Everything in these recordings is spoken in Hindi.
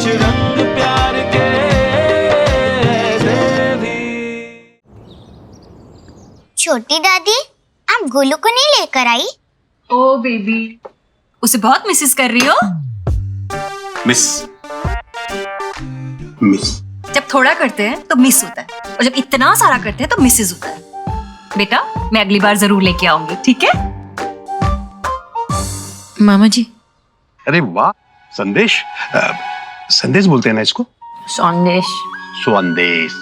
कुछ रंग प्यार के ऐसे भी। छोटी दादी, आप गोलू को नहीं लेकर आई? ओ बेबी, उसे बहुत मिसेस कर रही हो? मिस जब थोड़ा करते हैं तो मिस होता है, और जब इतना सारा करते हैं तो मिसेस होता है। बेटा, मैं अगली बार जरूर लेके आऊंगी, ठीक है? मामा जी। अरे वाह, संदेश। संदेश बोलते हैं ना इसको? संदेश। संदेश।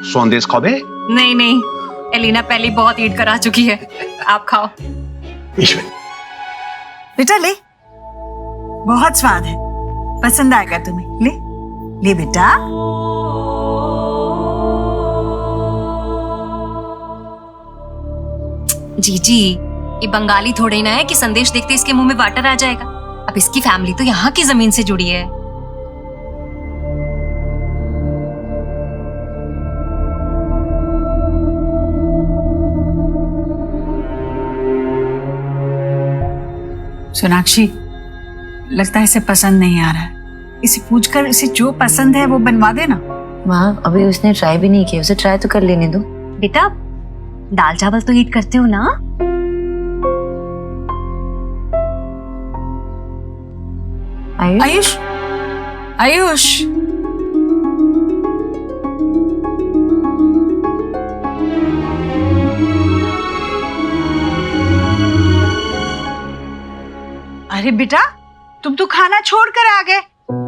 संदेश खाओ बे? नहीं नहीं, एलिना पहले बहुत ईट करा चुकी है, आप खाओ। ईश्वर, बेटा ले, बहुत स्वाद है, पसंद आएगा तुम्हें। ले ले बेटा। जीजी, ये बंगाली थोड़े ना है कि संदेश देखते इसके मुंह में वाटर आ जाएगा। अब इसकी फैमिली तो यहाँ की जमीन से जुड़ी है। सोनाक्षी, लगता है इसे पसंद नहीं आ रहा है। इसे पूछकर इसे जो पसंद है वो बनवा देना। माँ, अभी उसने ट्राई भी नहीं किया, उसे ट्राई तो कर लेने दो। बेटा, दाल चावल तो ईट करते हो ना? आयुष, आयुष, अरे बेटा, तुम तो खाना छोड़कर आ गए।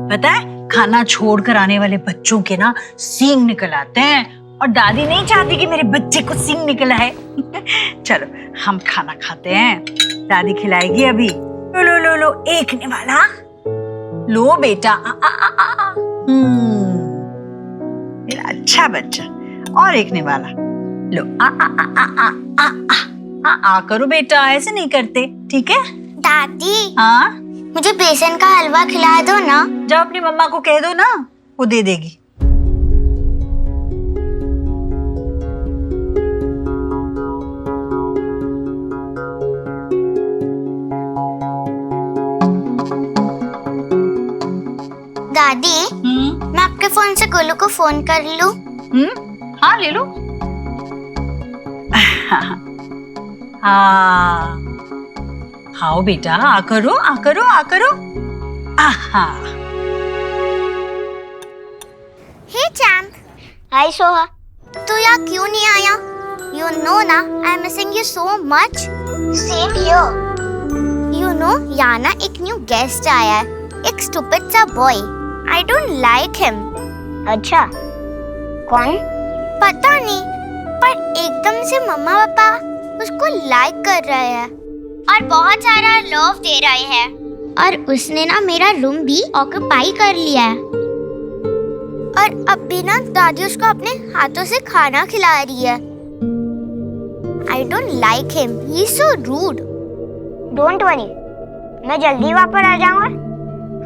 पता है, खाना छोड़कर आने वाले बच्चों के ना सींग निकल आते हैं, और दादी नहीं चाहती कि मेरे बच्चे को सींग निकल आए। चलो हम खाना खाते हैं, दादी खिलाएगी अभी। लो लो लो लो, एक निवाला लो बेटा। मेरा अच्छा बच्चा, और एक निवाला लो। आ करो बेटा, ऐसे नहीं करते, ठीक है? दादी, हाँ, मुझे बेसन का हलवा खिला दो ना। जाओ अपनी मम्मा को कह दो ना, वो दे देगी। दादी, मैं आपके फोन से गोलू को फोन कर लूं? हाँ ले लो। हाँ, आओ बेटा, आ करो, आ करो, आ करो। आहा। हे चैम्प। हाय सोहा। तू यहाँ क्यों नहीं आया? You know ना, I'm missing you so much. Same here. You know, यहाँ ना एक न्यू गेस्ट आया है, एक stupid सा boy. I don't like him. अच्छा, कौन? पता नहीं, पर एकदम से मम्मा पापा उसको लाइक कर रहे हैं और बहुत सारा लव दे रहे हैं, और उसने ना मेरा रूम भी ऑक्यूपाई कर लिया है, और अब भी ना दादी उसको अपने हाथों से खाना खिला रही है। I don't like him. He's so rude. Don't worry, मैं जल्दी वापस आ जाऊंगा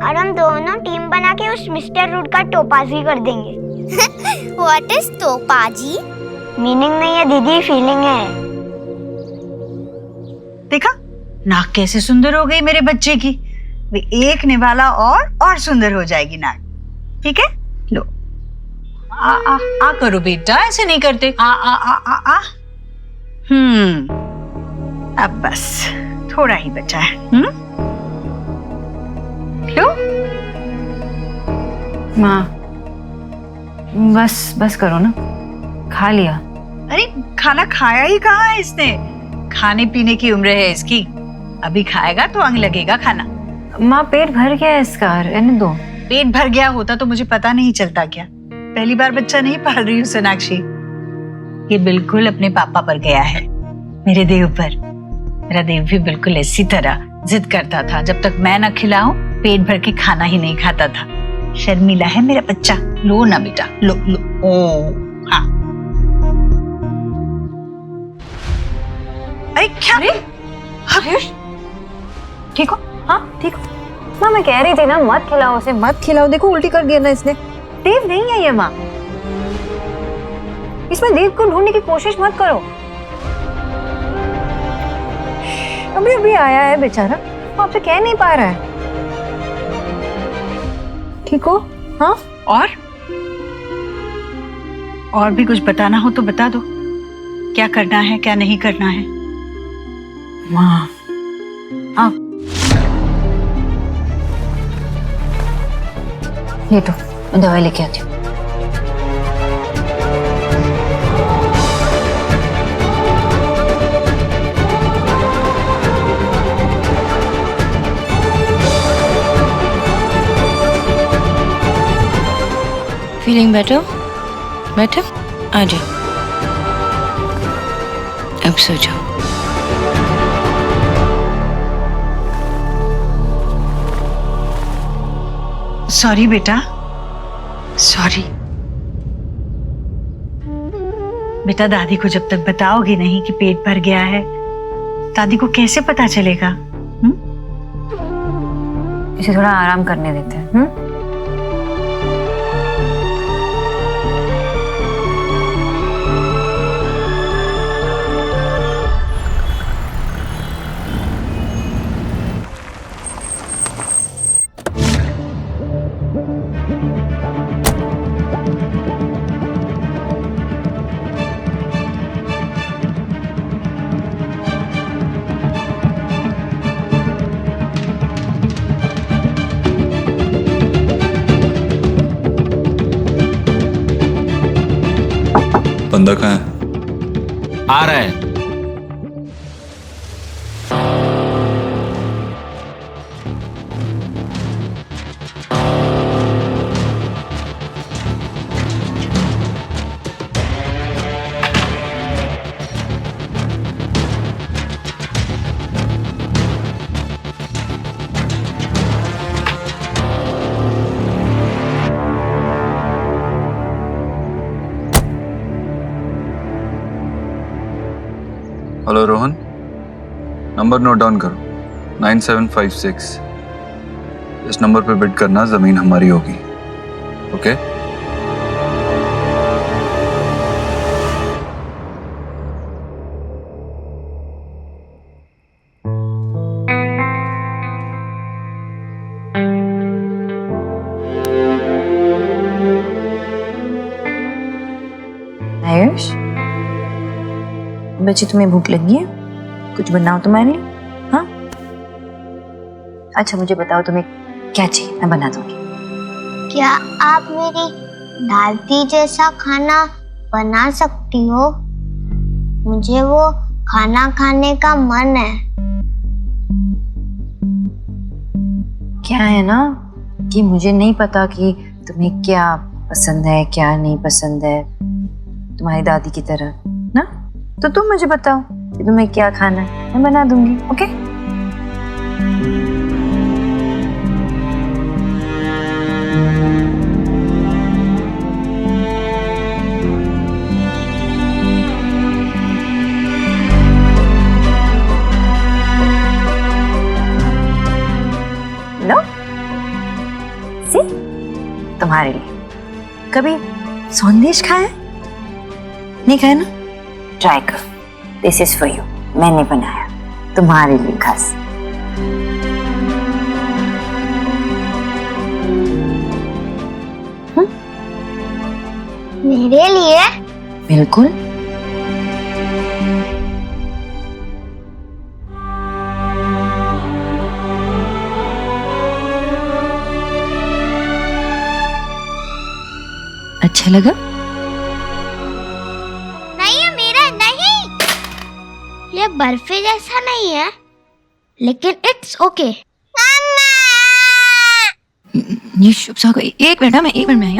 और हम दोनों टीम बना के उस मिस्टर रूड का टोपाजी कर देंगे। What is Topaji? मीनिंग नहीं है दीदी, फीलिंग है। देखा, नाक कैसे सुंदर हो गई मेरे बच्चे की। वे एक निवाला और सुंदर हो जाएगी नाक, ठीक है? लो, आ करो बेटा, ऐसे नहीं करते। आ। अब बस थोड़ा ही बचा है। लो। माँ, बस करो ना, खा लिया। अरे खाना खाया ही कहाँ है इसने? खाने पीने की उम्र है इसकी, अभी खाएगा तो अंग लगेगा खाना। माँ, पेट भर गया है इसका, रहने दो। पेट भर गया होता तो मुझे पता नहीं चलता क्या? पहली बार बच्चा नहीं पाल रही हूँ सोनाक्षी। ये बिल्कुल अपने पापा पर गया है, मेरे देव पर। मेरा देव भी बिल्कुल इसी तरह जिद करता था, जब तक मैं न खिलाऊं पेट भर के खाना ही नहीं खाता था। शर्मीला है मेरा बच्चा। लो ना बेटा, लो लो। ओ हाँ। अरे क्या? ठीक हो? हाँ ठीक हो। माँ, मैं कह रही थी ना, मत खिलाओ उसे, मत खिलाओ। देखो उल्टी कर दिया ना इसने। देव नहीं है ये माँ, इसमें देव को ढूंढने की कोशिश मत करो। अभी अभी आया है बेचारा, वो आपसे कह नहीं पा रहा है। ठीक हो? हाँ? और भी कुछ बताना हो तो बता दो, क्या करना है क्या नहीं करना है। माँ, हाँ, ये तो मैं दवाई लेके आती हूँ। Feeling better? बेटर? आ जाओ, अब सो जाओ। सॉरी बेटा, सॉरी बेटा। दादी को जब तक बताओगी नहीं कि पेट भर गया है, दादी को कैसे पता चलेगा? इसे थोड़ा आराम करने देते हैं। बंदा कहाँ है? आ रहा है। Hello Rohan, number note down करो, 9756। इस नंबर पे बिड करना, जमीन हमारी होगी। ओके? आयुष, बच्ची तुम्हें भूख लगी है? कुछ बनाओ तुम्हारे लिए। हाँ, अच्छा मुझे बताओ तुम्हें क्या चाहिए, मैं बना दूंगी। क्या आप मेरी दादी जैसा खाना बना सकती हो? मुझे वो खाना खाने का मन है। क्या है ना कि मुझे नहीं पता कि तुम्हें क्या पसंद है क्या नहीं पसंद है, तुम्हारी दादी की तरह ना। तो तुम मुझे बताओ कि तुम्हें क्या खाना है, मैं बना दूंगी। ओके? लो, सी, तुम्हारे लिए। कभी संदेश खाया? नहीं खाया ना? ट्राई करो, दिस इज फॉर यू। मैंने बनाया तुम्हारे लिए खास। मेरे लिए? बिल्कुल। अच्छा लगा? ये बर्फी जैसा नहीं है, लेकिन इट्स ओके। ये शुभ सा कोई एक मिनट, मैं 1 मिनट में आई।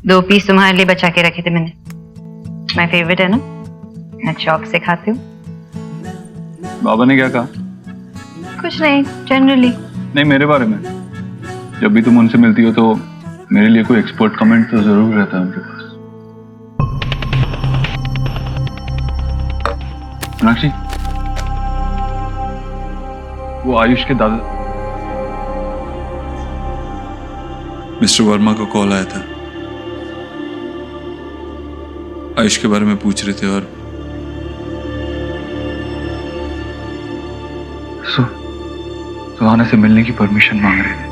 दो पीस तुम्हारे लिए बचा के रखे थे मैंने, माय फेवरेट है ना, मैं शौक से खाती हूँ। बाबा ने क्या कहा? कुछ नहीं, जनरली। नहीं, मेरे बारे में। जब भी तुम उनसे मिलती हो तो मेरे लिए कोई एक्सपर्ट कमेंट तो जरूर रहता है उनके पास। मीनाक्षी, वो आयुष के दादा मिस्टर वर्मा को कॉल आया था। आयुष के बारे में पूछ रहे थे और सुहाना से मिलने की परमिशन मांग रहे थे।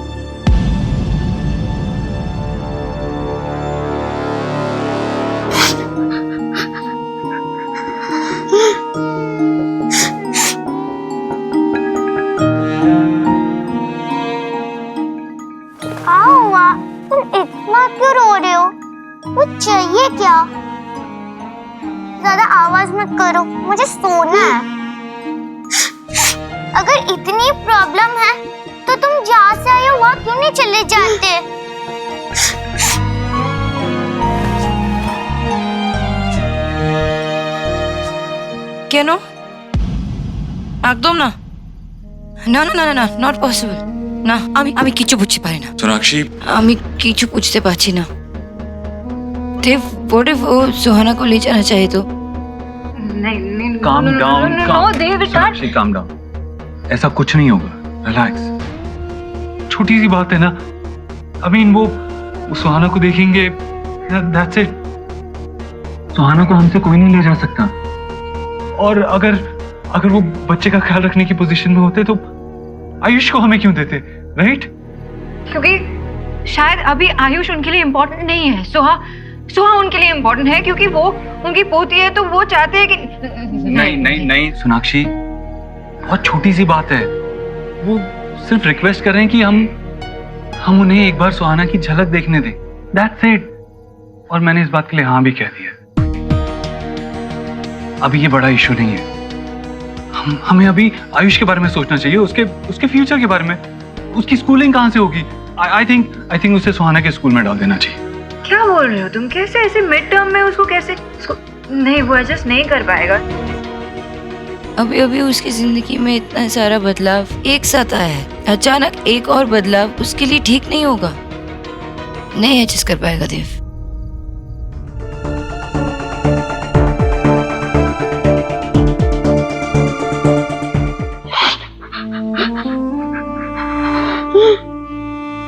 क्या हुआ? तुम इतना क्यों रो रहे हो? कुछ चाहिए क्या? ज्यादा आवाज मत करो, मुझे सोना है। अगर इतनी प्रॉब्लम है तो तुम जहाँ से आए हो वहाँ क्यों नहीं चले जाते? কেন? একদম না, না না না না না, নট পসিবল। না, আমি কিছু বুঝতে পারি না। सोनाक्षी, আমি কিছু বুঝতে পারছি না। देव, व्हाट इफ वो सुहाना को ले जाना चाहे तो? Calm down, नो देव, सोनाक्षी, calm down। ऐसा कुछ नहीं होगा, रिलैक्स। छोटी सी बात है ना। I mean, वो सुहाना को देखेंगे, that's it। सुहाना को हमसे कोई नहीं ले जा सकता। और अगर वो बच्चे का ख्याल रखने की पोजीशन में होते तो आयुष को हमें क्यों देते, राइट? क्योंकि शायद अभी आयुष उनके लिए इम्पोर्टेंट नहीं है। सुहा उनके लिए इम्पोर्टेंट है क्योंकि वो उनकी पोती है, तो वो चाहते हैं कि नहीं सोनाक्षी, बहुत छोटी सी बात है। वो सिर्फ रिक्वेस्ट कर रहे हैं कि हम उन्हें एक बार सुहाना की झलक देखने दें, दैट्स इट। और मैंने इस बात के लिए हाँ भी कह दिया। अभी ये बड़ा इशू नहीं है। हमें अभी आयुष के बारे में सोचना चाहिए, उसके फ्यूचर के बारे में। उसकी स्कूलिंग कहाँ से होगी? आई थिंक उसे सुहाना के स्कूल में डाल देना चाहिए। क्या बोल रहे हो तुम? कैसे ऐसे मिड टर्म में उसको नहीं, वो एडजस्ट नहीं कर पाएगा। अभी अभी उसकी जिंदगी में इतना सारा बदलाव एक साथ आया है, अचानक एक और बदलाव उसके लिए ठीक नहीं होगा। नहीं एडजस्ट कर पाएगा देव।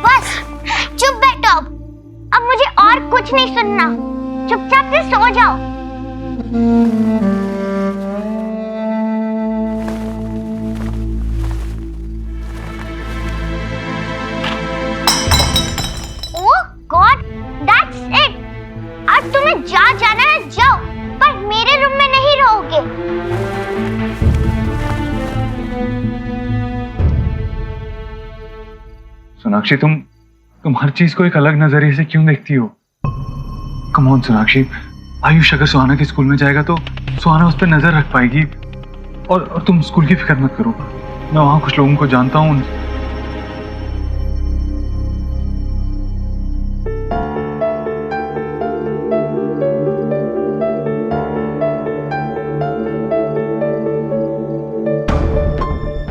बस चुप बैठो। अब मुझे और कुछ नहीं सुनना, चुपचाप से सो जाओ। ओह गॉड, दैट्स इट। आज तुम्हें जहाँ जाना है जाओ, पर मेरे रूम में नहीं रहोगे। सोनाक्षी, तुम हर चीज को एक अलग नजरिए से क्यों देखती हो? कम ऑन सोनाक्षी, आयुष अगर सुहाना के स्कूल में जाएगा तो सुहाना उस पर नजर रख पाएगी। और तुम स्कूल की फिक्र मत करो, मैं वहां कुछ लोगों को जानता हूँ।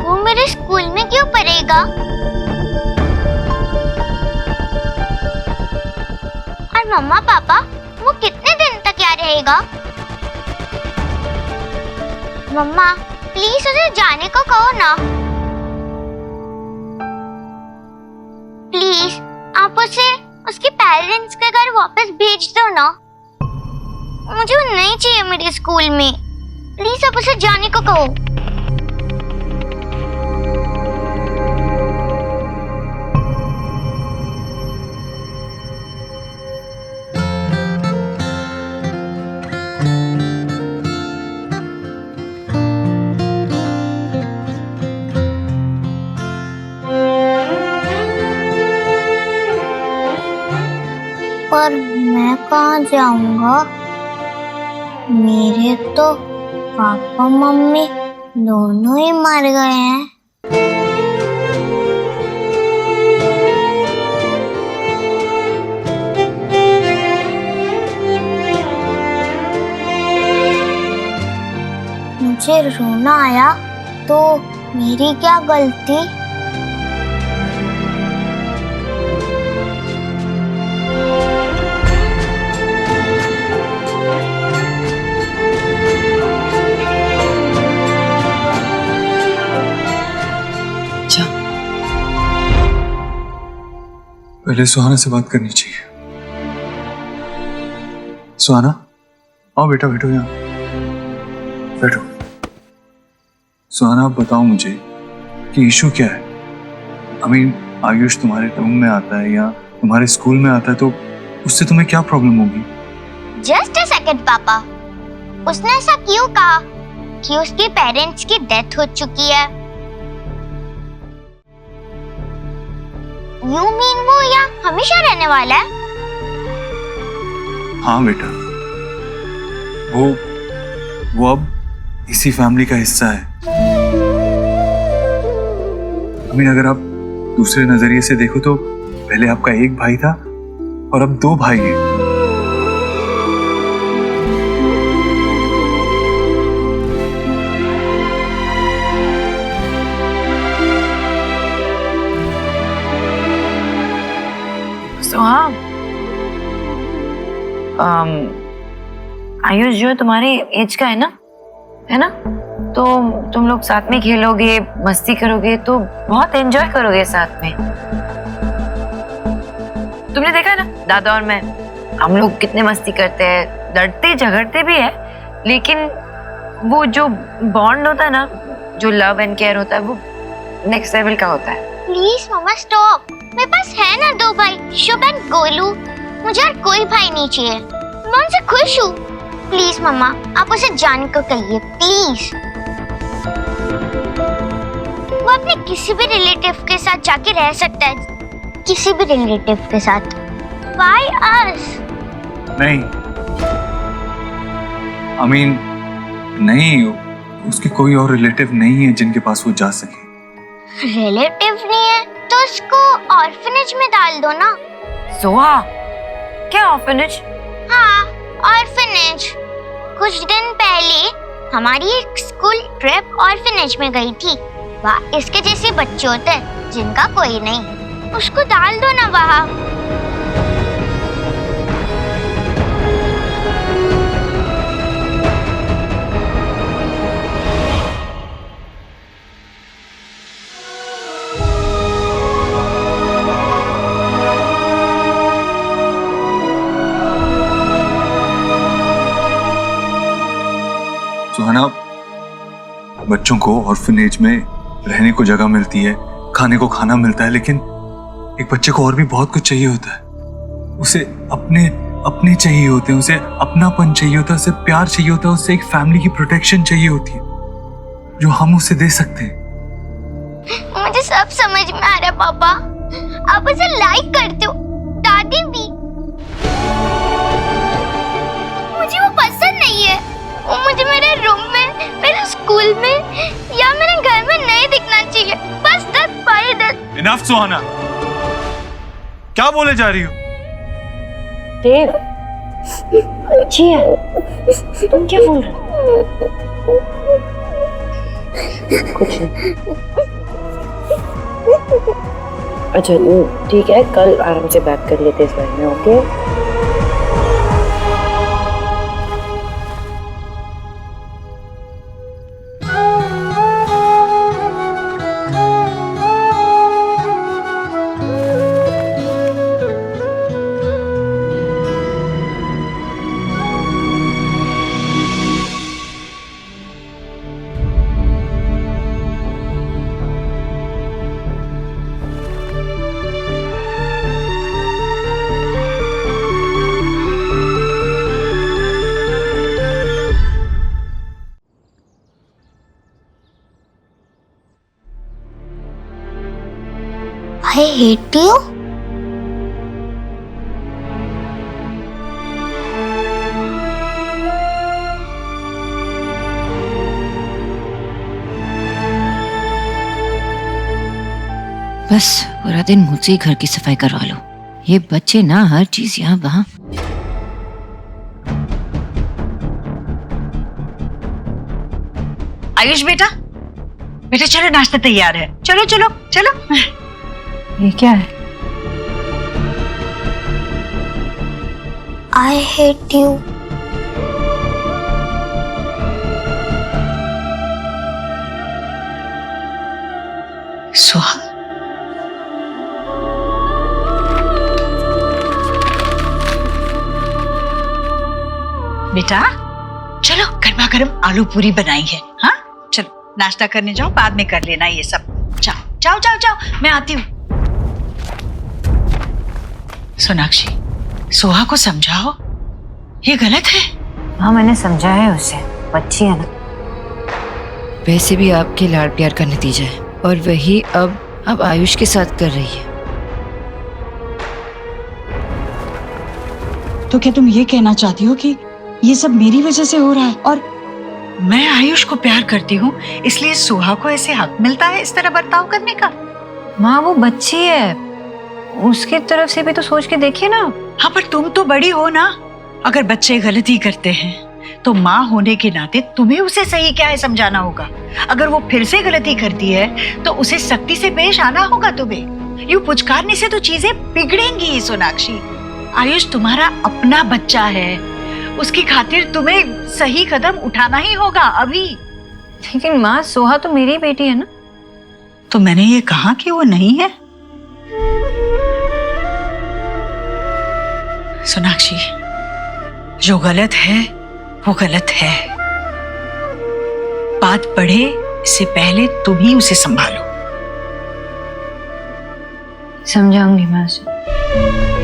वो मेरे स्कूल में क्यों पढ़ेगा? और मम्मा पापा, वो कितने दिन तक यहाँ रहेगा? मम्मा प्लीज उसे जाने को कहो ना। प्लीज आप उसे उसके पेरेंट्स के घर वापस भेज दो ना। मुझे वो नहीं चाहिए मेरे स्कूल में। प्लीज आप उसे जाने को कहो। पर मैं कहाँ जाऊंगा? मेरे तो पापा मम्मी दोनों ही मर गए हैं। मुझे रोना आया तो मेरी क्या गलती? पहले सुहाना से बात करनी चाहिए। सुहाना, आओ बेटा, बैठो यहाँ, बैठो। सुहाना, आप बताओ मुझे कि इशू क्या है? आयुष तुम्हारे रूम में आता है या तुम्हारे स्कूल में आता है तो उससे तुम्हें क्या प्रॉब्लम होगी? जस्ट अ सेकंड पापा, उसने ऐसा क्यों कहा कि उसके पेरेंट्स की डेथ हो चुकी है? यू मीन वो यहाँ हमेशा रहने वाला है? हाँ बेटा, वो अब इसी फैमिली का हिस्सा है। अगर आप दूसरे नजरिए से देखो तो पहले आपका एक भाई था और अब 2 भाई हैं। हाँ, आयुष जो तुम्हारी एज का है ना, तो तुम लोग साथ में खेलोगे, मस्ती करोगे तो बहुत एंजॉय करोगे साथ में। तुमने देखा ना, दादा और मैं, हम लोग कितने मस्ती करते हैं, लड़ते झगड़ते भी है, लेकिन वो जो बॉन्ड होता है ना, जो लव एंड केयर होता है, वो नेक्स्ट लेवल का होता है। प्लीज मम्मा स्टॉप, मेरे पास है ना 2 भाई, शुभ एंड गोलू। मुझे और कोई भाई नहीं चाहिए, मैं उनसे खुश हूँ। प्लीज मम्मा, आप उसे जाने को कहिए प्लीज। वो अपने किसी भी रिलेटिव के साथ जाके रह सकता है, किसी भी रिलेटिव के साथ। Why us? नहीं, नहीं, उसके कोई और रिलेटिव नहीं है जिनके पास वो जा सके। रिलेटिव नहीं है तो उसको ऑर्फनेज में डाल दो ना। सोहा, क्या ऑर्फनेज? हाँ, ऑर्फनेज। कुछ दिन पहले हमारी एक स्कूल ट्रिप ऑर्फनेज में गई थी। वहाँ इसके जैसे बच्चे होते हैं जिनका कोई नहीं, उसको डाल दो ना वहाँ। सुहाना, बच्चों को ऑर्फनेज में रहने को जगह मिलती है, खाने को खाना मिलता है, लेकिन एक बच्चे को और भी बहुत कुछ चाहिए होता है। उसे अपने चाहिए होते हैं, उसे अपनापन चाहिए होता है, उसे प्यार चाहिए होता है, उसे एक फैमिली की प्रोटेक्शन चाहिए होती है जो हम उसे दे सकते हैं। मुझे सब समझ में आ रहा है पापा, आप उसे लाइक करते हो, दादी भी। मुझे वो पसंद नहीं है, वो मुझे मेरे रूम में, मेरे स्कूल में या मेरे घर में नहीं दिखना चाहिए। बस दैट्स व्हाई दैट। इनफ सुहाना, क्या बोले जा रही हो? देव, अच्छी है, तुम क्या बोल रहे हो? कुछ नहीं। अच्छा ठीक है, कल आराम से बात कर लेते इस बारे में, ओके? I hate you. बस पूरा दिन मुझसे ही घर की सफाई करवा लो। ये बच्चे ना हर चीज यहाँ वहाँ। आयुष बेटा, बेटा चलो, नाश्ता तैयार है, चलो चलो चलो। ये क्या है? I hate you. सुहा, बेटा गरम आलू पूरी बनाई है। हाँ चलो नाश्ता करने जाओ, बाद में कर लेना ये सब। जाओ जाओ जाओ जाओ, मैं आती हूँ। सोनाक्षी, सोहा को समझाओ, ये गलत है। हाँ मैंने समझा है उसे, बच्ची है ना। वैसे भी आपके लाड प्यार का नतीजा है, और वही अब आयुष के साथ कर रही है। तो क्या तुम ये कहना चाहती हो कि ये सब मेरी वजह से हो रहा है, और मैं आयुष को प्यार करती हूँ इसलिए सोहा को ऐसे हक मिलता है इस तरह बर्ताव करने का? माँ वो बच्ची है, उसकी तरफ से भी तो सोच के देखिए ना। हाँ पर तुम तो बड़ी हो ना। अगर बच्चे गलती करते हैं तो माँ होने के नाते तुम्हें उसे सही क्या है समझाना होगा। अगर वो फिर से गलती करती है तो उसे सख्ती से पेश आना होगा तुम्हें। यूं पुचकारने से तो चीजें बिगड़ेंगी सोनाक्षी। आयुष तुम्हारा अपना बच्चा है, उसकी खातिर तुम्हें सही कदम उठाना ही होगा अभी। लेकिन माँ सोहा तो मेरी बेटी है ना। तो मैंने ये कहा कि वो नहीं है? सोनाक्षी, जो गलत है वो गलत है। बात बढ़े इससे पहले तुम ही उसे संभालो। समझाऊंगी मैं उसे।